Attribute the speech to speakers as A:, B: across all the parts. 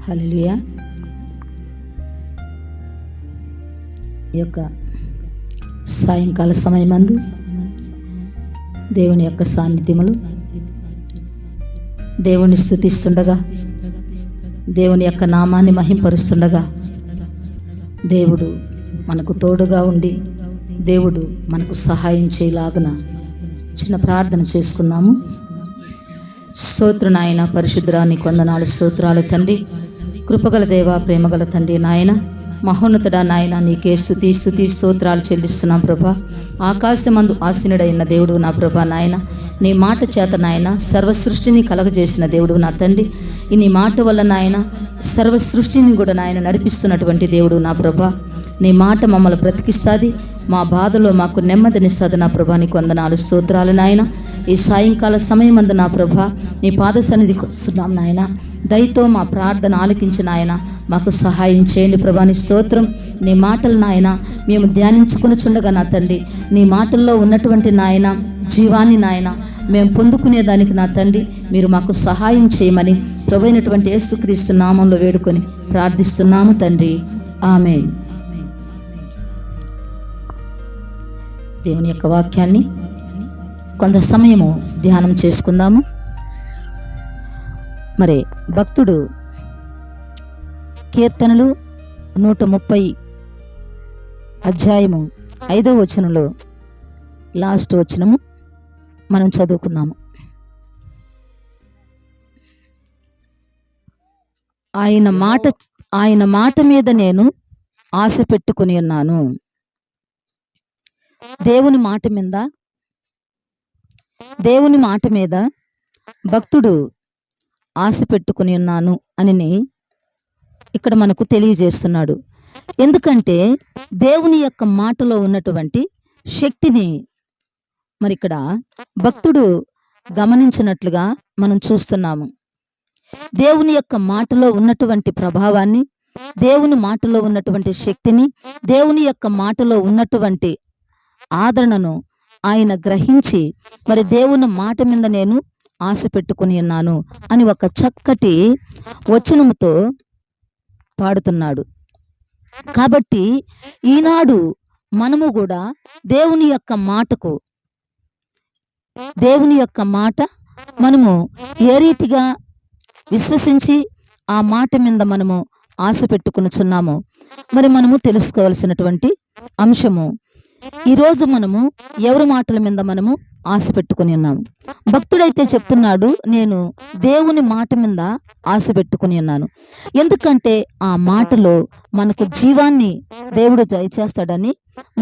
A: హల్లెలూయా. ఈ యొక్క సాయంకాల సమయమందు దేవుని యొక్క సాన్నిధ్యములు దేవుని స్తుతిస్తుండగా, దేవుని యొక్క నామాన్ని మహింపరుస్తుండగా, దేవుడు మనకు తోడుగా ఉండి దేవుడు మనకు సహాయం చేయలాగున చిన్న ప్రార్థన చేసుకుందాము. స్తోత్ర నాయన, పరిశుద్ధుడా, నీకు వందనాలు, స్తోత్రాలు తండ్రి. కృపగల దేవ, ప్రేమగల తండ్రి నాయన, మహోన్నతుడా నాయన, నీకే స్తుతి స్తోత్రాలు చెల్లిస్తున్నాం ప్రభా. ఆకాశమందు ఆసీనుడైన దేవుడు నా ప్రభా నాయన, నీ మాట చేత నాయన సర్వ సృష్టిని కలగజేసిన దేవుడు నా తండ్రి. ఈ నీ మాట వల్ల నాయన సర్వ సృష్టిని కూడా నాయన నడిపిస్తున్నటువంటి దేవుడు నా ప్రభా. నీ మాట మమ్మల్ని బ్రతికిస్తుంది, మా బాధలో మాకు నెమ్మదినిస్తుంది నా ప్రభా. నీకు వందనాలు, స్తోత్రాలు నాయన. ఈ సాయంకాల సమయం అందు నా ప్రభా నీ పాద సన్నిధికి వస్తున్నాం నాయన. దయతో మా ప్రార్థన ఆలకించిన ఆయన మాకు సహాయం చేయండి ప్రభా. నీ స్తోత్రం. నీ మాటలు నాయన మేము ధ్యానించుకుని చుండగా నా తండ్రి, నీ మాటల్లో ఉన్నటువంటి నాయన జీవాన్ని నాయన మేము పొందుకునేదానికి నా తండ్రి మీరు మాకు సహాయం చేయమని ప్రభువైనటువంటి యేసుక్రీస్తు నామంలో వేడుకొని ప్రార్థిస్తున్నాము తండ్రి, ఆమేన్. దేవుని యొక్క వాక్యాన్ని కొంత సమయము ధ్యానం చేసుకుందాము. మరి భక్తుడు కీర్తనలు 130 అధ్యాయము 5వ వచనంలో లాస్ట్ వచనము మనం చదువుకుందాము. ఆయన మాట మీద నేను ఆశ పెట్టుకుని ఉన్నాను. దేవుని మాట మీద భక్తుడు ఆశ పెట్టుకుని ఉన్నాను అని ఇక్కడ మనకు తెలియజేస్తున్నాడు. ఎందుకంటే దేవుని యొక్క మాటలో ఉన్నటువంటి శక్తిని మరి ఇక్కడ భక్తుడు గమనించినట్లుగా మనం చూస్తున్నాము. దేవుని యొక్క మాటలో ఉన్నటువంటి ప్రభావాన్ని, దేవుని మాటలో ఉన్నటువంటి శక్తిని, దేవుని యొక్క మాటలో ఉన్నటువంటి ఆదరణను ఆయన గ్రహించి మరి దేవుని మాట మీద నేను ఆశ పెట్టుకుని ఉన్నాను అని ఒక చక్కటి వచనముతో పాడుతున్నాడు. కాబట్టి ఈనాడు మనము కూడా దేవుని యొక్క మాట మనము ఏ రీతిగా విశ్వసించి ఆ మాట మీద మనము ఆశ పెట్టుకునిచున్నామో మరి మనము తెలుసుకోవాల్సినటువంటి అంశము. ఈరోజు మనము ఎవరి మాటల మీద మనము ఆశ పెట్టుకుని ఉన్నాము. భక్తుడైతే చెప్తున్నాడు, నేను దేవుని మాట మీద ఆశ పెట్టుకుని ఉన్నాను. ఎందుకంటే ఆ మాటలో మనకు జీవాన్ని దేవుడు దయచేస్తాడని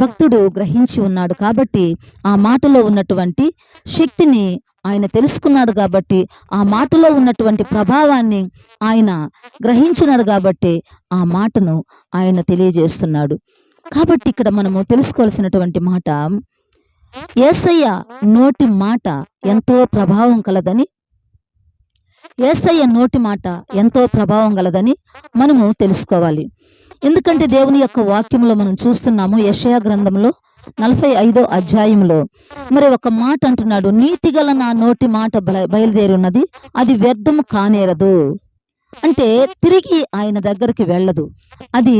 A: భక్తుడు గ్రహించి ఉన్నాడు. కాబట్టి ఆ మాటలో ఉన్నటువంటి శక్తిని ఆయన తెలుసుకున్నాడు. కాబట్టి ఆ మాటలో ఉన్నటువంటి ప్రభావాన్ని ఆయన గ్రహించినాడు. కాబట్టి ఆ మాటను ఆయన తెలియజేస్తున్నాడు. కాబట్టి ఇక్కడ మనము తెలుసుకోవాల్సినటువంటి మాట, యేసయ్య నోటి మాట ఎంతో ప్రభావం కలదని, యేసయ్య నోటి మాట ఎంతో ప్రభావం గలదని మనము తెలుసుకోవాలి. ఎందుకంటే దేవుని యొక్క వాక్యంలో మనం చూస్తున్నాము, యెషయా గ్రంథంలో 45వ అధ్యాయంలో మరి ఒక మాట అంటున్నాడు, నీతిగల నా నోటి మాట బయలుదేరి ఉన్నది, అది వ్యర్థము కానేరదు. అంటే తిరిగి ఆయన దగ్గరికి వెళ్ళదు. అది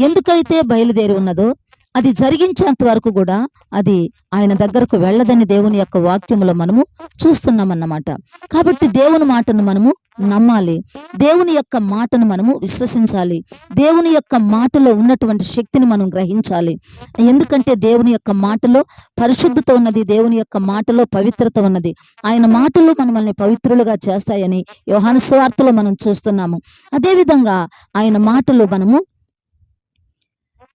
A: ఎందుకైతే బయలుదేరి ఉన్నదో అది జరిగించేంత వరకు కూడా అది ఆయన దగ్గరకు వెళ్ళదని దేవుని యొక్క వాక్యములో మనము చూస్తున్నామన్నమాట. కాబట్టి దేవుని మాటను మనము నమ్మాలి, దేవుని యొక్క మాటను మనము విశ్వసించాలి, దేవుని యొక్క మాటలో ఉన్నటువంటి శక్తిని మనం గ్రహించాలి. ఎందుకంటే దేవుని యొక్క మాటలో పరిశుద్ధత ఉన్నది, దేవుని యొక్క మాటలో పవిత్రత ఉన్నది. ఆయన మాటలు మనల్ని పవిత్రులుగా చేస్తాయని యోహాను సువార్తలో మనం చూస్తున్నాము. అదేవిధంగా ఆయన మాటలు మనము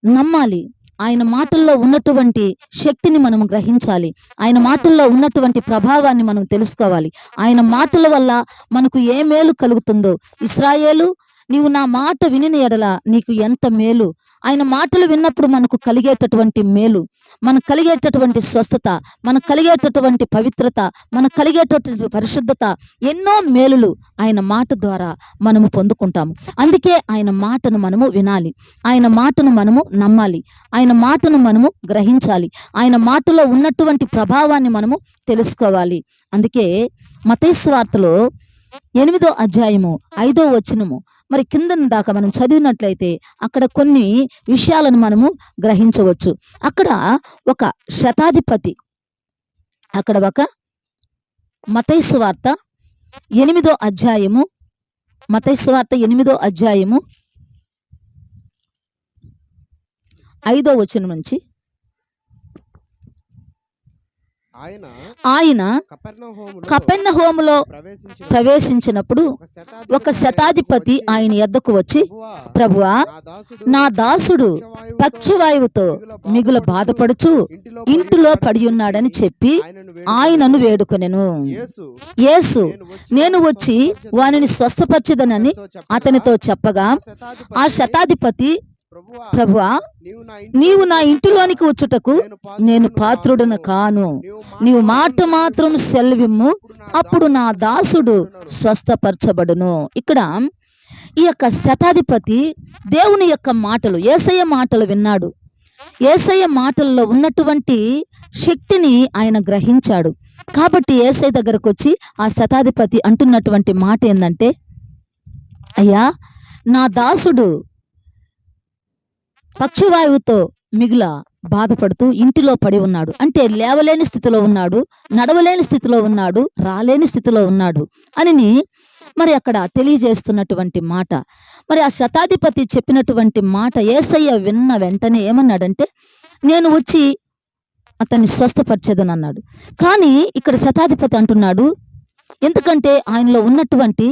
A: నమ్మాలి, ఆయన మాటల్లో ఉన్నటువంటి శక్తిని మనం గ్రహించాలి, ఆయన మాటల్లో ఉన్నటువంటి ప్రభావాన్ని మనం తెలుసుకోవాలి. ఆయన మాటల వల్ల మనకు ఏ మేలు కలుగుతుందో, ఇశ్రాయేలు నీవు నా మాట వినిన ఎడల నీకు ఎంత మేలు. ఆయన మాటలు విన్నప్పుడు మనకు కలిగేటటువంటి మేలు, మనకు కలిగేటటువంటి స్వస్థత, మనకు కలిగేటటువంటి పవిత్రత, మనకు కలిగేటటువంటి పరిశుద్ధత, ఎన్నో మేలులు ఆయన మాట ద్వారా మనము పొందుకుంటాము. అందుకే ఆయన మాటను మనము వినాలి, ఆయన మాటను మనము నమ్మాలి, ఆయన మాటను మనము గ్రహించాలి, ఆయన మాటలో ఉన్నటువంటి ప్రభావాన్ని మనము తెలుసుకోవాలి. అందుకే మత్తయి సువార్తలో 8వ అధ్యాయము 5వ వచనము మరి కింద దాకా మనం చదివినట్లయితే అక్కడ కొన్ని విషయాలను మనము గ్రహించవచ్చు. అక్కడ ఒక శతాధిపతి, అక్కడ ఒక మత్తయి సువార్త 8వ అధ్యాయము, మత్తయి సువార్త 8వ అధ్యాయము 5వ వచనం నుంచి ఆయన కపెర్నహూములో ప్రవేశించినప్పుడు ఒక శతాధిపతి ఆయన యొద్దకు వచ్చి, ప్రభువా, నా దాసుడు పక్షవాయువుతో మిగుల బాధపడుచు ఇంటిలో పడి ఉన్నాడని చెప్పి ఆయనను వేడుకొనెను. యేసు, నేను వచ్చి వానిని స్వస్థపరచెదనని అతనితో చెప్పగా, ఆ శతాధిపతి, ప్రభువా, నీవు నా ఇంటిలోనికి వచ్చుటకు నేను పాత్రుడను కాను. నీవు మాట మాత్రం సెలవిమ్ము, అప్పుడు నా దాసుడు స్వస్థపరచబడును. ఇక్కడ ఈ యొక్క శతాధిపతి దేవుని యొక్క మాటలు, యేసయ్య మాటలు విన్నాడు. యేసయ్య మాటల్లో ఉన్నటువంటి శక్తిని ఆయన గ్రహించాడు. కాబట్టి యేసయ్య దగ్గరకు వచ్చి ఆ శతాధిపతి అంటున్నటువంటి మాట ఏంటంటే, అయ్యా, నా దాసుడు పక్షవాయువుతో మిగుల బాధపడుతూ ఇంటిలో పడి ఉన్నాడు. అంటే లేవలేని స్థితిలో ఉన్నాడు, నడవలేని స్థితిలో ఉన్నాడు, రాలేని స్థితిలో ఉన్నాడు అని మరి అక్కడ తెలియజేస్తున్నటువంటి మాట. మరి ఆ శతాధిపతి చెప్పినటువంటి మాట యేసయ్య విన్న వెంటనే ఏమన్నాడంటే, నేను వచ్చి అతన్ని స్వస్థపరిచేదని అన్నాడు. కానీ ఇక్కడ శతాధిపతి అంటున్నాడు, ఎందుకంటే ఆయనలో ఉన్నటువంటి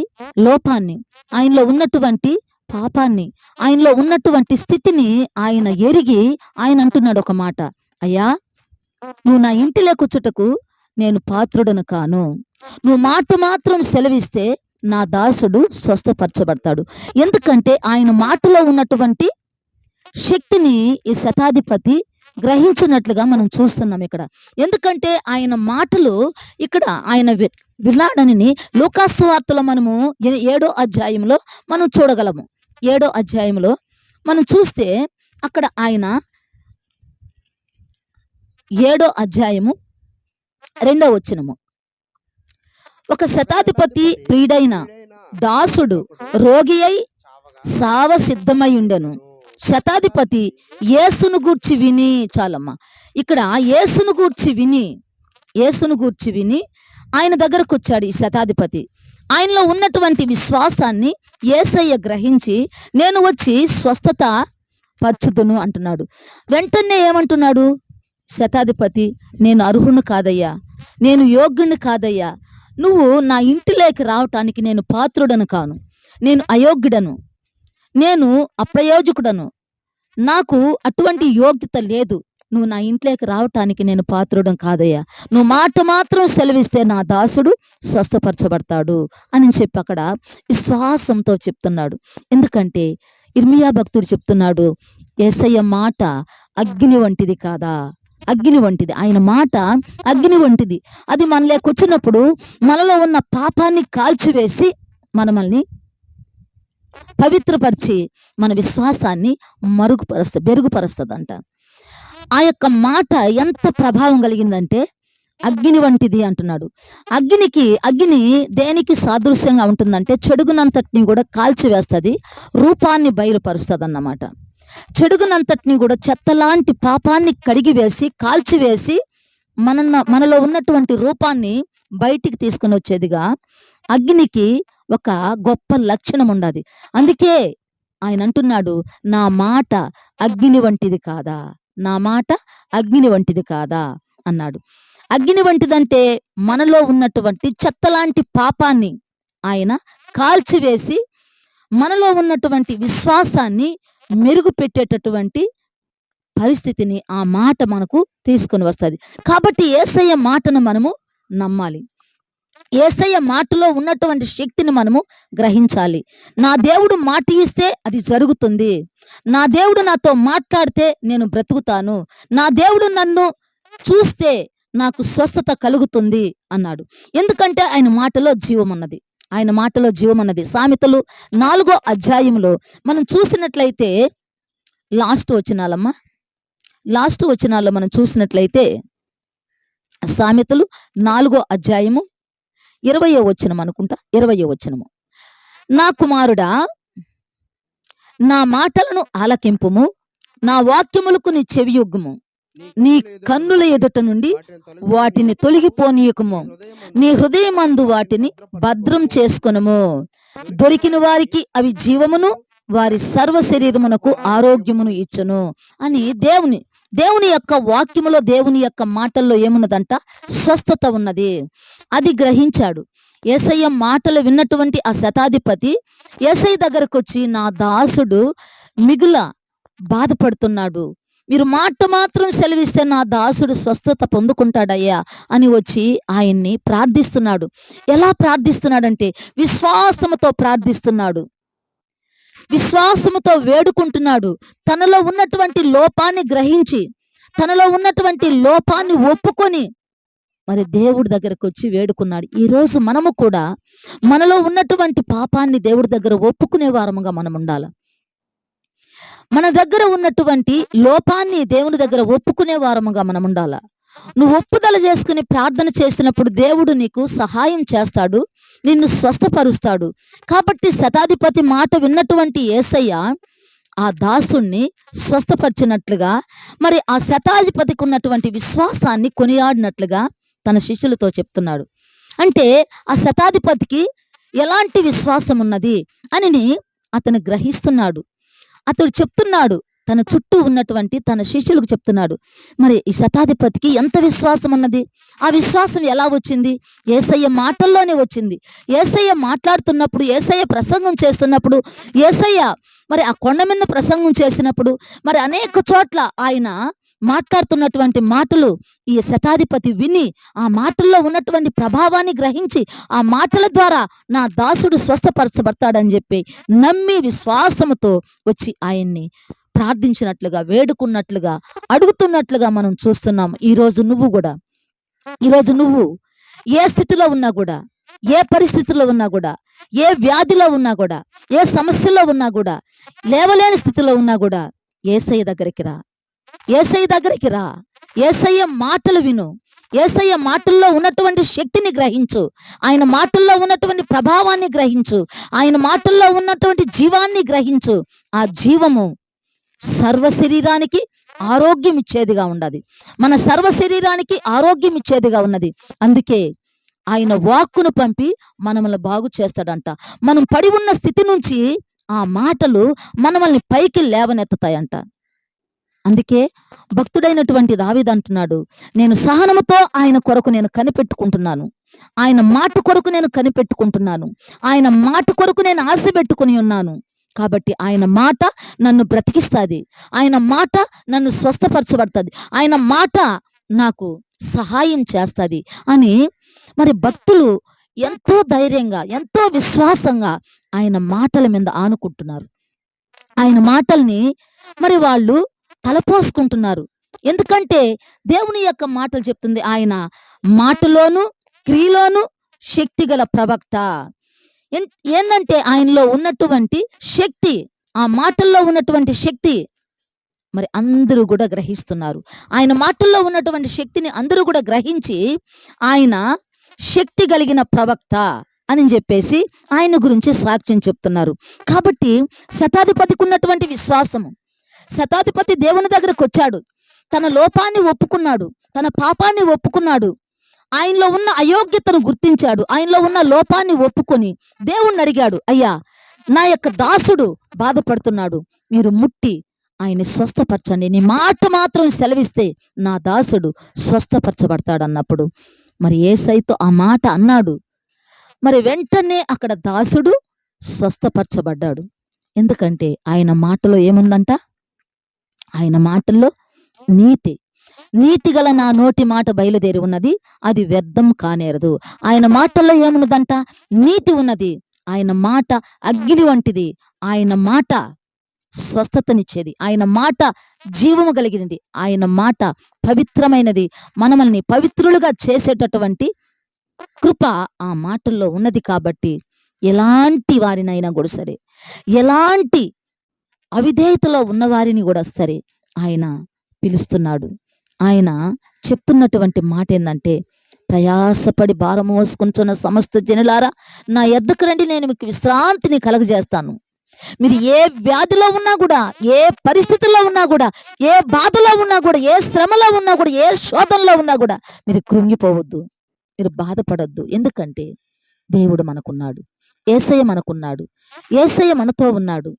A: లోపాన్ని, ఆయనలో ఉన్నటువంటి పాపాన్ని, ఆయనలో ఉన్నటువంటి స్థితిని ఆయన ఎరిగి ఆయన అంటున్నాడు ఒక మాట, అయ్యా, నువ్వు నా ఇంటిలో కూర్చుటకు నేను పాత్రుడను కాను. నువ్వు మాట మాత్రం సెలవిస్తే నా దాసుడు స్వస్థపరచబడతాడు. ఎందుకంటే ఆయన మాటలో ఉన్నటువంటి శక్తిని ఈ శతాధిపతి గ్రహించినట్లుగా మనం చూస్తున్నాం ఇక్కడ. ఎందుకంటే ఆయన మాటలు ఇక్కడ ఆయన విన్నాడని లూకాసు వార్తలో మనము 7వ అధ్యాయంలో మనం చూడగలము. 7వ అధ్యాయంలో మనం చూస్తే అక్కడ ఆయన 7వ అధ్యాయము 2వ వచనము, ఒక శతాధిపతి ప్రియుడైన దాసుడు రోగి అయి సావ సిద్ధమై ఉండెను. శతాధిపతి యేసును గూర్చి విని, చాలమ్మా, ఇక్కడ యేసును గూర్చి విని ఆయన దగ్గరకు వచ్చాడు ఈ శతాధిపతి. ఆయనలో ఉన్నటువంటి విశ్వాసాన్ని యేసయ్య గ్రహించి నేను వచ్చి స్వస్థత పరచుదును అంటున్నాడు. వెంటనే ఏమంటున్నాడు శతాధిపతి, నేను అర్హుని కాదయ్యా, నేను యోగ్యుని కాదయ్యా, నువ్వు నా ఇంటిలోకి రావటానికి నేను పాత్రుడను కాను, నేను అయోగ్యుడను, నేను అప్రయోజకుడను, నాకు అటువంటి యోగ్యత లేదు, నువ్వు నా ఇంట్లోకి రావటానికి నేను పాత్రుడం కాదయ్యా, నువ్వు మాట మాత్రం సెలవిస్తే నా దాసుడు స్వస్థపరచబడతాడు అని చెప్పి అక్కడ విశ్వాసంతో చెప్తున్నాడు. ఎందుకంటే ఇర్మియా భక్తుడు చెప్తున్నాడు, యేసయ్య మాట అగ్ని వంటిది కాదా, అగ్ని వంటిది, ఆయన మాట అగ్ని వంటిది. అది మనలోకి వచ్చినప్పుడు మనలో ఉన్న పాపాన్ని కాల్చివేసి మనల్ని పవిత్రపరిచి మన విశ్వాసాన్ని బెరుగుపరుస్తుందంట. ఆ యొక్క మాట ఎంత ప్రభావం కలిగిందంటే అగ్ని వంటిది అంటున్నాడు. అగ్ని దేనికి సాదృశ్యంగా ఉంటుందంటే చెడుగునంతటిని కూడా కాల్చివేస్తుంది, రూపాన్ని బయలుపరుస్తుంది అన్నమాట. చెడుగునంతటిని కూడా చెత్తలాంటి పాపాన్ని కడిగివేసి కాల్చివేసి మనలో ఉన్నటువంటి రూపాన్ని బయటికి తీసుకుని వచ్చేదిగా అగ్నికి ఒక గొప్ప లక్షణం ఉండదు. అందుకే ఆయన అంటున్నాడు, నా మాట అగ్ని వంటిది కాదా, నా మాట అగ్ని వంటిది కాదా అన్నాడు. అగ్ని వంటిదంటే మనలో ఉన్నటువంటి చెత్తలాంటి పాపాన్ని ఆయన కాల్చివేసి మనలో ఉన్నటువంటి విశ్వాసాన్ని మెరుగుపెట్టేటటువంటి పరిస్థితిని ఆ మాట మనకు తీసుకొని వస్తుంది. కాబట్టి యేసయ్య మాటను మనము నమ్మాలి, యేసయ్య మాటలో ఉన్నటువంటి శక్తిని మనము గ్రహించాలి. నా దేవుడు మాట ఇస్తే అది జరుగుతుంది, నా దేవుడు నాతో మాట్లాడితే నేను బ్రతుకుతాను, నా దేవుడు నన్ను చూస్తే నాకు స్వస్థత కలుగుతుంది అన్నాడు. ఎందుకంటే ఆయన మాటలో జీవం ఉన్నది, ఆయన మాటలో జీవం ఉన్నది. సామెతలు 4వ అధ్యాయంలో మనం చూసినట్లయితే లాస్ట్ వచనాల్లో మనం చూసినట్లయితే సామెతలు 4వ అధ్యాయము 20వ వచనం అనుకుంటా, 20వ వచనము. నా కుమారుడా, నా మాటలను ఆలకింపుము, నా వాక్యములకు నీ చెవియొగ్గుము. నీ కన్నుల ఎదుట నుండి వాటిని తొలగిపోనీయకము. నీ హృదయమందు వాటిని భద్రం చేసుకొనుము. దొరికిన వారికి అవి జీవమును, వారి సర్వ శరీరమునకు ఆరోగ్యమును ఇచ్చును అని దేవుని యొక్క వాక్యములో, దేవుని యొక్క మాటల్లో ఏమున్నదంట? స్వస్థత ఉన్నది. అది గ్రహించాడు. యేసయ్య మాటలు విన్నటువంటి ఆ శతాధిపతి యేసయ్య దగ్గరకు వచ్చి, నా దాసుడు మిగుల బాధపడుతున్నాడు, మీరు మాట మాత్రం సెలవిస్తే నా దాసుడు స్వస్థత పొందుకుంటాడయ్యా అని వచ్చి ఆయన్ని ప్రార్థిస్తున్నాడు. ఎలా ప్రార్థిస్తున్నాడంటే విశ్వాసముతో ప్రార్థిస్తున్నాడు, విశ్వాసముతో వేడుకుంటున్నాడు. తనలో ఉన్నటువంటి లోపాన్ని గ్రహించి, తనలో ఉన్నటువంటి లోపాన్ని ఒప్పుకొని మరి దేవుడి దగ్గరకు వచ్చి వేడుకున్నాడు. ఈరోజు మనము కూడా మనలో ఉన్నటువంటి పాపాన్ని దేవుడి దగ్గర ఒప్పుకునే వారముగా మనం ఉండాలి. మన దగ్గర ఉన్నటువంటి లోపాన్ని దేవుని దగ్గర ఒప్పుకునే వారముగా మనం ఉండాలి. నువ్వు ఒప్పుదల చేసుకుని ప్రార్థన చేసినప్పుడు దేవుడు నీకు సహాయం చేస్తాడు, నిన్ను స్వస్థపరుస్తాడు. కాబట్టి శతాధిపతి మాట విన్నటువంటి యేసయ్య ఆ దాసుణ్ణి స్వస్థపరిచినట్లుగా, మరి ఆ శతాధిపతికి ఉన్నటువంటి విశ్వాసాన్ని కొనియాడినట్లుగా తన శిష్యులతో చెప్తున్నాడు. అంటే ఆ శతాధిపతికి ఎలాంటి విశ్వాసం ఉన్నది అని అతను గ్రహిస్తున్నాడు. అతడు చెప్తున్నాడు, తన చుట్టూ ఉన్నటువంటి తన శిష్యులకు చెప్తున్నాడు, మరి ఈ శతాధిపతికి ఎంత విశ్వాసం ఉన్నది, ఆ విశ్వాసం ఎలా వచ్చింది? యేసయ్య మాటల్లోనే వచ్చింది. యేసయ్య మాట్లాడుతున్నప్పుడు, యేసయ్య ప్రసంగం చేస్తున్నప్పుడు, యేసయ్య మరి ఆ కొండ మీద ప్రసంగం చేసినప్పుడు, మరి అనేక చోట్ల ఆయన మాట్లాడుతున్నటువంటి మాటలు ఈ శతాధిపతి విని, ఆ మాటల్లో ఉన్నటువంటి ప్రభావాన్ని గ్రహించి, ఆ మాటల ద్వారా నా దాసుడు స్వస్థపరచబడతాడని చెప్పి నమ్మి విశ్వాసముతో వచ్చి ఆయన్ని ప్రార్థించినట్లుగా, వేడుకున్నట్లుగా, అడుగుతున్నట్లుగా మనం చూస్తున్నాము. ఈరోజు నువ్వు ఏ స్థితిలో ఉన్నా కూడా, ఏ పరిస్థితిలో ఉన్నా కూడా, ఏ వ్యాధిలో ఉన్నా కూడా, ఏ సమస్యలో ఉన్నా కూడా, లేవలేని స్థితిలో ఉన్నా కూడా యేసయ్య దగ్గరికి రా, యేసయ్య దగ్గరికి రా. యేసయ్య మాటలు విను, యేసయ్య మాటల్లో ఉన్నటువంటి శక్తిని గ్రహించు, ఆయన మాటల్లో ఉన్నటువంటి ప్రభావాన్ని గ్రహించు, ఆయన మాటల్లో ఉన్నటువంటి జీవాన్ని గ్రహించు. ఆ జీవము సర్వ శరీరానికి ఆరోగ్యం ఇచ్చేదిగా ఉన్నది. మన సర్వ శరీరానికి ఆరోగ్యం ఇచ్చేదిగా ఉన్నది. అందుకే ఆయన వాక్కును పంపి మనల్ని బాగు చేస్తాడంట. మనం పడి ఉన్న స్థితి నుంచి ఆ మాటలు మనల్ని పైకి లేవనెత్తుతాయంట. అందుకే భక్తుడైనటువంటి దావీదు అంటున్నాడు, నేను సహనముతో ఆయన కొరకు నేను కనిపెట్టుకుంటున్నాను, ఆయన మాట కొరకు నేను కనిపెట్టుకుంటున్నాను, ఆయన మాట కొరకు నేను ఆశ పెట్టుకుని ఉన్నాను. కాబట్టి ఆయన మాట నన్ను బ్రతికిస్తుంది, ఆయన మాట నన్ను స్వస్థపరచబడుతుంది, ఆయన మాట నాకు సహాయం చేస్తుంది అని మరి భక్తులు ఎంతో ధైర్యంగా, ఎంతో విశ్వాసంగా ఆయన మాటల మీద ఆనుకుంటున్నారు. ఆయన మాటల్ని మరి వాళ్ళు తలపోసుకుంటున్నారు. ఎందుకంటే దేవుని యొక్క మాటలు చెప్తుంది, ఆయన మాటలోను క్రియలోను శక్తి గల ప్రవక్త. ఏంటంటే ఆయనలో ఉన్నటువంటి శక్తి, ఆ మాటల్లో ఉన్నటువంటి శక్తి మరి అందరూ కూడా గ్రహిస్తున్నారు. ఆయన మాటల్లో ఉన్నటువంటి శక్తిని అందరూ కూడా గ్రహించి ఆయన శక్తి కలిగిన ప్రవక్త అని చెప్పేసి ఆయన గురించి సాక్ష్యం చెప్తున్నారు. కాబట్టి శతాధిపతికి ఉన్నటువంటి విశ్వాసము, శతాధిపతి దేవుని దగ్గరకు వచ్చాడు, తన లోపాన్ని ఒప్పుకున్నాడు, తన పాపాన్ని ఒప్పుకున్నాడు, ఆయనలో ఉన్న అయోగ్యతను గుర్తించాడు, ఆయనలో ఉన్న లోపాన్ని ఒప్పుకొని దేవుణ్ణి అడిగాడు, అయ్యా నా యొక్క దాసుడు బాధపడుతున్నాడు, మీరు ముట్టి ఆయన్ని స్వస్థపరచండి, నీ మాట మాత్రం సెలవిస్తే నా దాసుడు స్వస్థపరచబడతాడు అన్నప్పుడు మరి యేసయ్యతో ఆ మాట అన్నాడు. మరి వెంటనే అక్కడ దాసుడు స్వస్థపరచబడ్డాడు. ఎందుకంటే ఆయన మాటలో ఏముందంట? ఆయన మాటల్లో నీతి గల నా నోటి మాట బయలుదేరి ఉన్నది, అది వ్యర్థం కానేరదు. ఆయన మాటల్లో ఏమున్నదంట? నీతి ఉన్నది. ఆయన మాట అగ్ని వంటిది, ఆయన మాట స్వస్థతనిచ్చేది, ఆయన మాట జీవము కలిగినది, ఆయన మాట పవిత్రమైనది, మనల్ని పవిత్రులుగా చేసేటటువంటి కృప ఆ మాటల్లో ఉన్నది. కాబట్టి ఎలాంటి వారినైనా కూడా సరే, ఎలాంటి అవిధేయతలో ఉన్నవారిని కూడా సరే ఆయన పిలుస్తున్నాడు. ఆయన చెప్తున్నటువంటి మాట ఏంటంటే, ప్రయాసపడి భారం మోసుకుంటున్న సమస్త జనులారా, నా యొద్దకు రండి, నేను మీకు విశ్రాంతిని కలగజేస్తాను. మీరు ఏ వ్యాధిలో ఉన్నా కూడా, ఏ పరిస్థితుల్లో ఉన్నా కూడా, ఏ బాధలో ఉన్నా కూడా, ఏ శ్రమలో ఉన్నా కూడా, ఏ శోధనలో ఉన్నా కూడా మీరు కృంగిపోవద్దు, మీరు బాధపడద్దు. ఎందుకంటే దేవుడు మనకున్నాడు, యేసయ్య మనకున్నాడు, యేసయ్య మనతో ఉన్నాడు.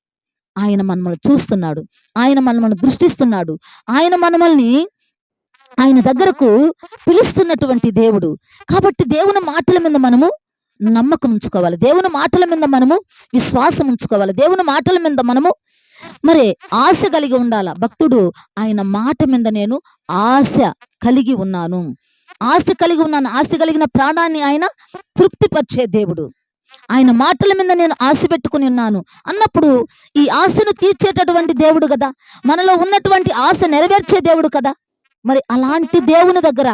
A: ఆయన మనల్ని చూస్తున్నాడు, ఆయన మనల్ని దృష్టిస్తున్నాడు, ఆయన మనల్ని ఆయన దగ్గరకు పిలుస్తున్నటువంటి దేవుడు. కాబట్టి దేవుని మాటల మీద మనము నమ్మకం ఉంచుకోవాలి, దేవుని మాటల మీద మనము విశ్వాసం ఉంచుకోవాలి, దేవుని మాటల మీద మనము మరి ఆశ కలిగి ఉండాల. భక్తుడు ఆయన మాట మీద నేను ఆశ కలిగి ఉన్నాను, ఆశ కలిగి ఉన్నాను, ఆశ కలిగిన ప్రాణాన్ని ఆయన తృప్తిపరిచే దేవుడు. ఆయన మాటల మీద నేను ఆశ పెట్టుకుని ఉన్నాను అన్నప్పుడు ఈ ఆశను తీర్చేటటువంటి దేవుడు కదా, మనలో ఉన్నటువంటి ఆశ నెరవేర్చే దేవుడు కదా. మరి అలాంటి దేవుని దగ్గర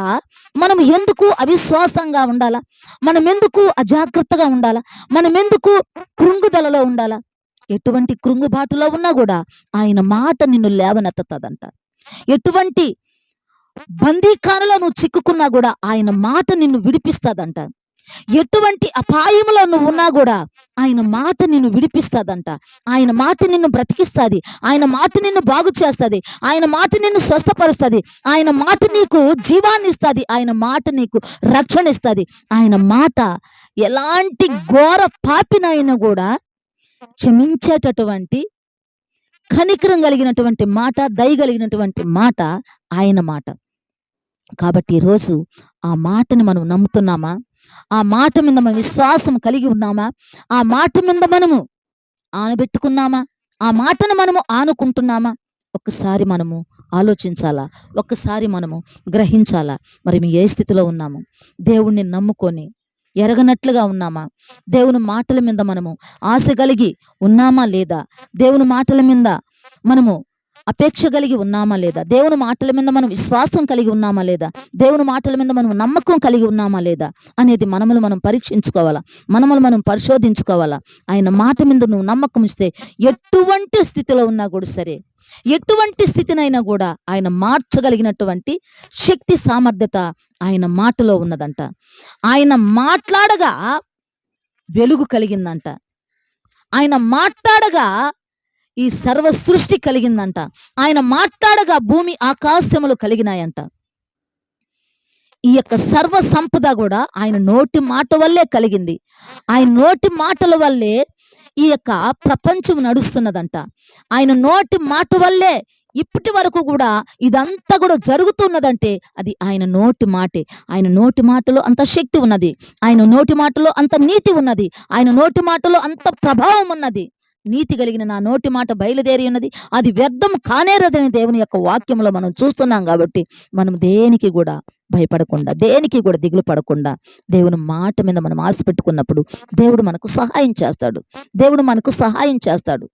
A: మనం ఎందుకు అవిశ్వాసంగా ఉండాలా? మనం ఎందుకు అజాగ్రత్తగా ఉండాలా? మనం ఎందుకు కృంగుదలలో ఉండాలా? ఎటువంటి కృంగుబాటులో ఉన్నా కూడా ఆయన మాట నిన్ను లేవనెత్తుతుందంట. ఎటువంటి బందీఖానలో నువ్వు చిక్కుకున్నా కూడా ఆయన మాట నిన్ను విడిపిస్తుందంట. ఎటువంటి అపాయంలో నువ్వు ఉన్నా కూడా ఆయన మాట నిన్ను విడిపిస్తుందంట. ఆయన మాట నిన్ను బ్రతికిస్తుంది, ఆయన మాట నిన్ను బాగు చేస్తుంది, ఆయన మాట నిన్ను స్వస్థపరుస్తుంది, ఆయన మాట నీకు జీవాన్ని ఇస్తుంది, ఆయన మాట నీకు రక్షణ ఇస్తుంది. ఆయన మాట ఎలాంటి ఘోర పాపినైనా కూడా క్షమించేటటువంటి కనికరం కలిగినటువంటి మాట, దయ కలిగినటువంటి మాట ఆయన మాట. కాబట్టి ఈరోజు ఆ మాటని మనం నమ్ముతున్నామా? ఆ మాట మీద మనం విశ్వాసం కలిగి ఉన్నామా? ఆ మాట మీద మనము ఆనబెట్టుకున్నామా? ఆ మాటను మనము ఆనుకుంటున్నామా? ఒక్కసారి మనము ఆలోచించాలా, ఒక్కసారి మనము గ్రహించాలా. మరి మేము ఏ స్థితిలో ఉన్నాము? దేవుణ్ణి నమ్ముకొని ఎరగనట్లుగా ఉన్నామా? దేవుని మాటల మీద మనము ఆశ కలిగి ఉన్నామా లేదా? దేవుని మాటల మీద మనము అపేక్ష కలిగి ఉన్నామా లేదా? దేవుని మాటల మీద మనం విశ్వాసం కలిగి ఉన్నామా లేదా? దేవుని మాటల మీద మనం నమ్మకం కలిగి ఉన్నామా లేదా అనేది మనములు మనం పరీక్షించుకోవాలా, మనములు మనం పరిశోధించుకోవాలా. ఆయన మాట మీద నువ్వు నమ్మకం ఇస్తే ఎటువంటి స్థితిలో ఉన్నా కూడా సరే, ఎటువంటి స్థితినైనా కూడా ఆయన మార్చగలిగినటువంటి శక్తి సామర్థ్యత ఆయన మాటలో ఉన్నదంట. ఆయన మాట్లాడగా వెలుగు కలిగిందంట, ఆయన మాట్లాడగా ఈ సర్వ సృష్టి కలిగిందంట, ఆయన మాట్లాడగా భూమి ఆకాశములు కలిగినాయంట. ఈ యొక్క సర్వ సంపద కూడా ఆయన నోటి మాట వల్లే కలిగింది. ఆయన నోటి మాటల వల్లే ఈ యొక్క ప్రపంచం నడుస్తున్నదంట. ఆయన నోటి మాట వల్లే ఇప్పటి వరకు కూడా ఇదంతా కూడా జరుగుతున్నదంటే అది ఆయన నోటి మాటే. ఆయన నోటి మాటలో అంత శక్తి ఉన్నది, ఆయన నోటి మాటలో అంత నీతి ఉన్నది, ఆయన నోటి మాటలో అంత ప్రభావం ఉన్నది. నీతి కలిగిన నా నోటి మాట బయలుదేరి ఉన్నది, అది వ్యర్థం కానేరదని దేవుని యొక్క వాక్యంలో మనం చూస్తున్నాం. కాబట్టి మనం దేనికి కూడా భయపడకుండా, దేనికి కూడా దిగులు పడకుండా దేవుని మాట మీద మనం ఆశ పెట్టుకున్నప్పుడు దేవుడు మనకు సహాయం చేస్తాడు, దేవుడు మనకు సహాయం చేస్తాడు,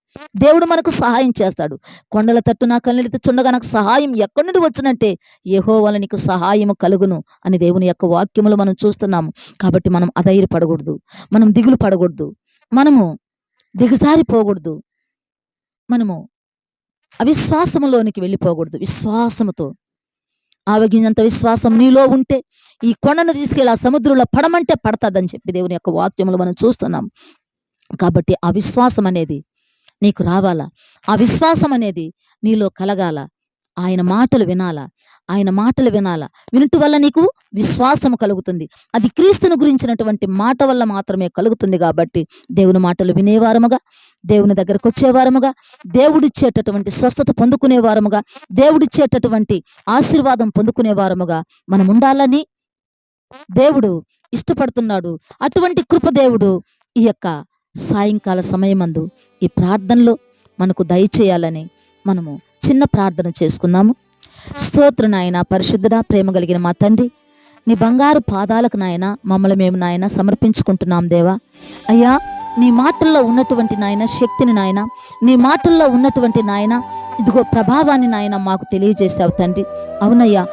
A: దేవుడు మనకు సహాయం చేస్తాడు. కొండల తట్టు నా కన్నెలెత్తి చుండగా నాకు సహాయం ఎక్కడి నుండి వచ్చినంటే యెహోవా నీకు సహాయము కలుగును అని దేవుని యొక్క వాక్యములు మనం చూస్తున్నాము. కాబట్టి మనం అధైర్యపడకూడదు, మనం దిగులు పడకూడదు, మనము దిగజారిపోకూడదు, మనము అవిశ్వాసములోనికి వెళ్ళిపోకూడదు. విశ్వాసముతో ఆవగింజంత విశ్వాసం నీలో ఉంటే ఈ కొండను తీసుకెళ్ళి ఆ సముద్రంలో పడమంటే పడతాదని చెప్పి దేవుని యొక్క వాక్యములు మనం చూస్తున్నాం. కాబట్టి ఆ విశ్వాసం అనేది నీకు రావాలా, ఆ విశ్వాసం అనేది నీలో కలగాల. ఆయన మాటలు వినాలా, ఆయన మాటలు వినాలా. వినుట వల్ల నీకు విశ్వాసం కలుగుతుంది. అది క్రీస్తును గురించినటువంటి మాట వల్ల మాత్రమే కలుగుతుంది. కాబట్టి దేవుని మాటలు వినేవారముగా, దేవుని దగ్గరకు వచ్చేవారముగా, దేవుడిచ్చేటటువంటి స్వస్థత పొందుకునేవారముగా, దేవుడిచ్చేటటువంటి ఆశీర్వాదం పొందుకునేవారముగా మనం ఉండాలని దేవుడు ఇష్టపడుతున్నాడు. అటువంటి కృప దేవుడు ఈ యొక్క సాయంకాల సమయమందు ఈ ప్రార్థనలో మనకు దయచేయాలని మనము చిన్న ప్రార్థన చేసుకుందాము. స్తోత్ర నాయన, పరిశుద్ధుడా, ప్రేమ కలిగిన మా తండ్రి, నీ బంగారు పాదాలకు నాయన మమ్మల్ని మేము నాయన సమర్పించుకుంటున్నాం దేవా. అయ్యా, నీ మాటల్లో ఉన్నటువంటి నాయన శక్తిని నాయన, నీ మాటల్లో ఉన్నటువంటి నాయన ఇదిగో ప్రభావాన్ని నాయన మాకు తెలియజేసావు తండ్రి. అవునయ్యా,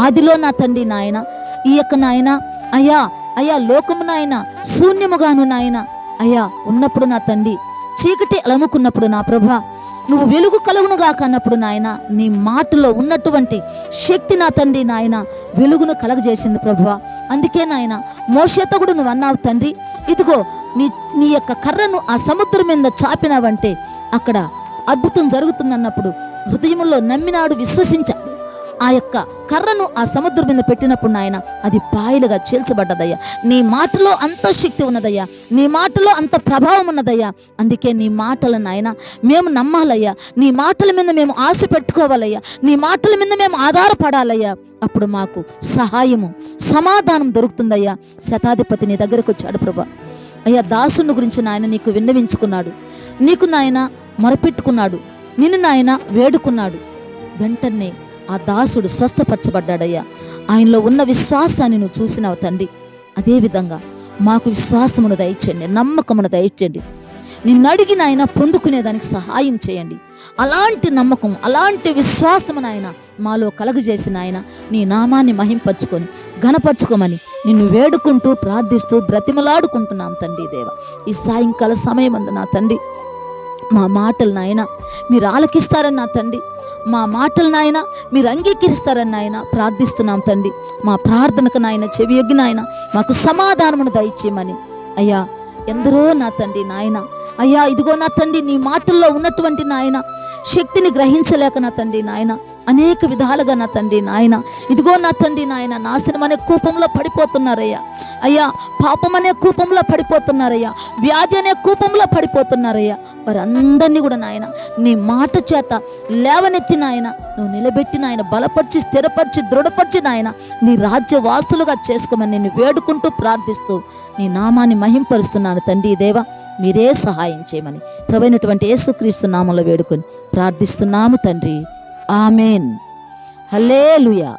A: ఆదిలో నా తండ్రి నాయన ఈ యొక్క నాయన అయ్యా అయ్యా లోకము నాయన శూన్యముగాను నాయన అయ్యా ఉన్నప్పుడు నా తండ్రి చీకటి అలముకున్నప్పుడు నా ప్రభా నువ్వు వెలుగు కలుగునుగా కన్నప్పుడు నాయన నీ మాటలో ఉన్నటువంటి శక్తి నా తండ్రి నాయన వెలుగును కలగజేసింది ప్రభువా. అందుకే నాయన మోషేతో కూడా నువ్వు అన్నావు తండ్రి, ఇదిగో నీ యొక్క కర్రను ఆ సముద్రం మీద చాపినావంటే అక్కడ అద్భుతం జరుగుతుందన్నప్పుడు హృదయంలో నమ్మినాడు, విశ్వసించాడు. ఆ యొక్క కర్రను ఆ సముద్రం మీద పెట్టినప్పుడు నాయన అది పాయలుగా చీల్చబడ్డదయ్యా. నీ మాటలో అంత శక్తి ఉన్నదయ్యా, నీ మాటలో అంత ప్రభావం ఉన్నదయ్యా. అందుకే నీ మాటలు నాయన మేము నమ్మాలయ్యా, నీ మాటల మీద మేము ఆశ పెట్టుకోవాలయ్యా, నీ మాటల మీద మేము ఆధారపడాలయ్యా. అప్పుడు మాకు సహాయము, సమాధానం దొరుకుతుందయ్యా. శతాధిపతి నీ దగ్గరకు వచ్చాడు ప్రభా. అయ్యా, దాసుని గురించి నాయన నీకు విన్నవించుకున్నాడు, నీకు నాయన మొరపెట్టుకున్నాడు, నిన్ను నాయన వేడుకున్నాడు. వెంటనే ఆ దాసుడు స్వస్థపరచబడ్డాడయ్యా. ఆయనలో ఉన్న విశ్వాసాన్ని నువ్వు చూసినావు తండ్రి. అదేవిధంగా మాకు విశ్వాసమును దయచేయండి, నమ్మకమును దయచేయండి. నిన్ను అడిగిన ఆయన పొందుకునేదానికి సహాయం చేయండి. అలాంటి నమ్మకం, అలాంటి విశ్వాసము నాయన మాలో కలగజేసిన ఆయన నీ నామాన్ని మహింపరచుకొని ఘనపరచుకోమని నిన్ను వేడుకుంటూ ప్రార్థిస్తూ బ్రతిమలాడుకుంటున్నాం తండ్రి దేవ. ఈ సాయంకాల సమయమందు నా తండ్రి మా మాటలు నాయన మీరు ఆలకిస్తారని నా తండ్రి, మా మాటలు నాయన మీరు అంగీకరిస్తారని నాయన ప్రార్థిస్తున్నాం తండ్రి. మా ప్రార్థనకు నాయన చెవియొగ్గి నాయన మాకు సమాధానమును దయచేయమని అయ్యా. ఎందరో నా తండ్రి నాయన అయ్యా, ఇదిగో నా తండ్రి నీ మాటల్లో ఉన్నటువంటి నాయన శక్తిని గ్రహించలేక నా తండ్రి నాయన అనేక విధాలుగా నా తండ్రి నాయన ఇదిగో నా తండ్రి నాయన నాశనం అనే కూపంలో పడిపోతున్నారయ్యా. అయ్యా, పాపం అనే కూపంలో పడిపోతున్నారయ్యా, వ్యాధి అనే కూపంలో పడిపోతున్నారయ్యా. వారందరినీ కూడా నాయన నీ మాట చేత లేవనెత్తి నాయన నువ్వు నిలబెట్టి నాయన బలపరిచి స్థిరపరిచి దృఢపరిచి నాయన నీ రాజ్య వాసులుగా చేసుకోమని నేను వేడుకుంటూ ప్రార్థిస్తూ నీ నామాన్ని మహింపరుస్తున్నాను తండ్రి దేవా. మీరే సహాయం చేయమని ప్రభువైనటువంటి యేసుక్రీస్తు నామములో వేడుకొని ప్రార్థిస్తున్నాము తండ్రి. ఆమేన్. హల్లెలూయా.